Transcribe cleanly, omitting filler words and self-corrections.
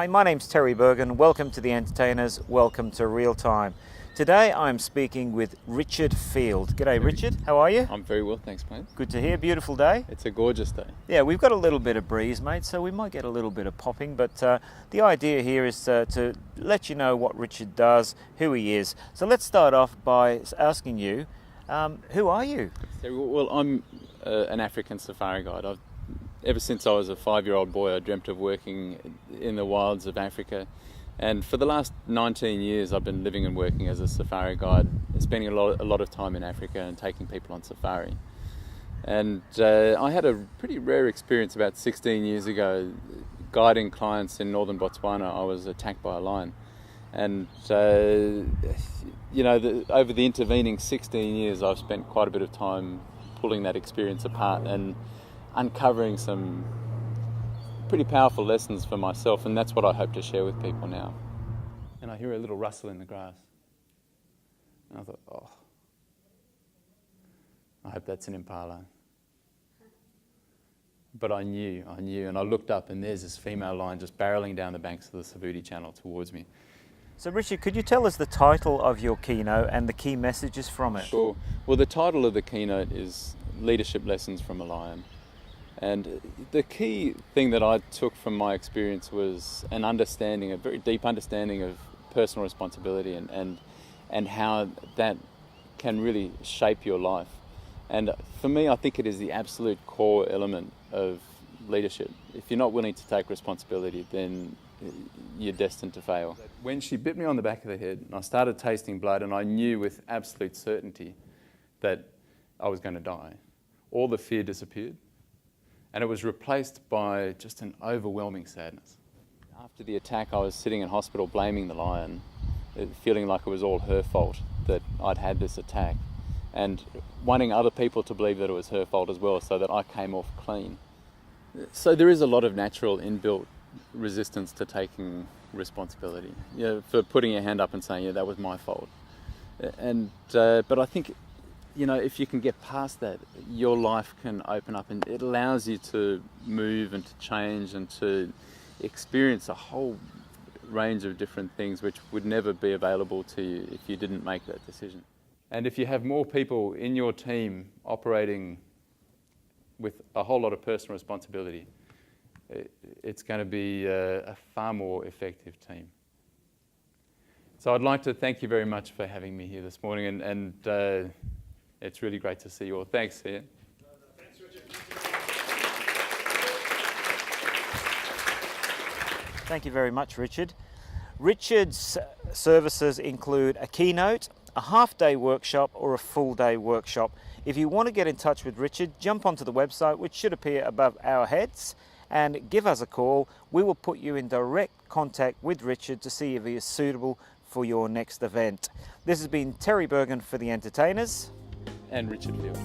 Hi, my name's Terry Bergen. Welcome to The Entertainers. Welcome to Real Time. Today I'm speaking with Richard Field. G'day Richard, how are you? I'm very well, thanks mate. Good to hear, beautiful day. It's a gorgeous day. Yeah, we've got a little bit of breeze, mate, so we might get a little bit of popping, but the idea here is to let you know what Richard does, who he is. So let's start off by asking you, who are you? Well, I'm an African safari guide. Ever since I was a 5-year-old boy, I dreamt of working in the wilds of Africa. And for the last 19 years, I've been living and working as a safari guide, spending a lot of time in Africa and taking people on safari. And I had a pretty rare experience about 16 years ago, guiding clients in northern Botswana. I was attacked by a lion. And, over the intervening 16 years, I've spent quite a bit of time pulling that experience apart and uncovering some pretty powerful lessons for myself, and that's what I hope to share with people now. And I hear a little rustle in the grass. And I thought, I hope that's an impala. But I knew, and I looked up and there's this female lion just barreling down the banks of the Savudi Channel towards me. So Richard, could you tell us the title of your keynote and the key messages from it? Sure. Well, the title of the keynote is Leadership Lessons from a Lion. And the key thing that I took from my experience was an understanding, a very deep understanding of personal responsibility and how that can really shape your life. And for me, I think it is the absolute core element of leadership. If you're not willing to take responsibility, then you're destined to fail. When she bit me on the back of the head, and I started tasting blood, and I knew with absolute certainty that I was going to die, all the fear disappeared. And it was replaced by just an overwhelming sadness. After the attack, I was sitting in hospital blaming the lion, feeling like it was all her fault that I'd had this attack, and wanting other people to believe that it was her fault as well, so that I came off clean. So there is a lot of natural inbuilt resistance to taking responsibility, for putting your hand up and saying, yeah, that was my fault. But I think, if you can get past that, your life can open up and it allows you to move and to change and to experience a whole range of different things which would never be available to you if you didn't make that decision. And if you have more people in your team operating with a whole lot of personal responsibility, it's going to be a far more effective team. So I'd like to thank you very much for having me here this morning, and it's really great to see you all. Thanks, Ian. Thanks, Richard. Thank you very much, Richard. Richard's services include a keynote, a half-day workshop, or a full-day workshop. If you want to get in touch with Richard, jump onto the website, which should appear above our heads, and give us a call. We will put you in direct contact with Richard to see if he is suitable for your next event. This has been Terry Bergen for The Entertainers. And Richard Field.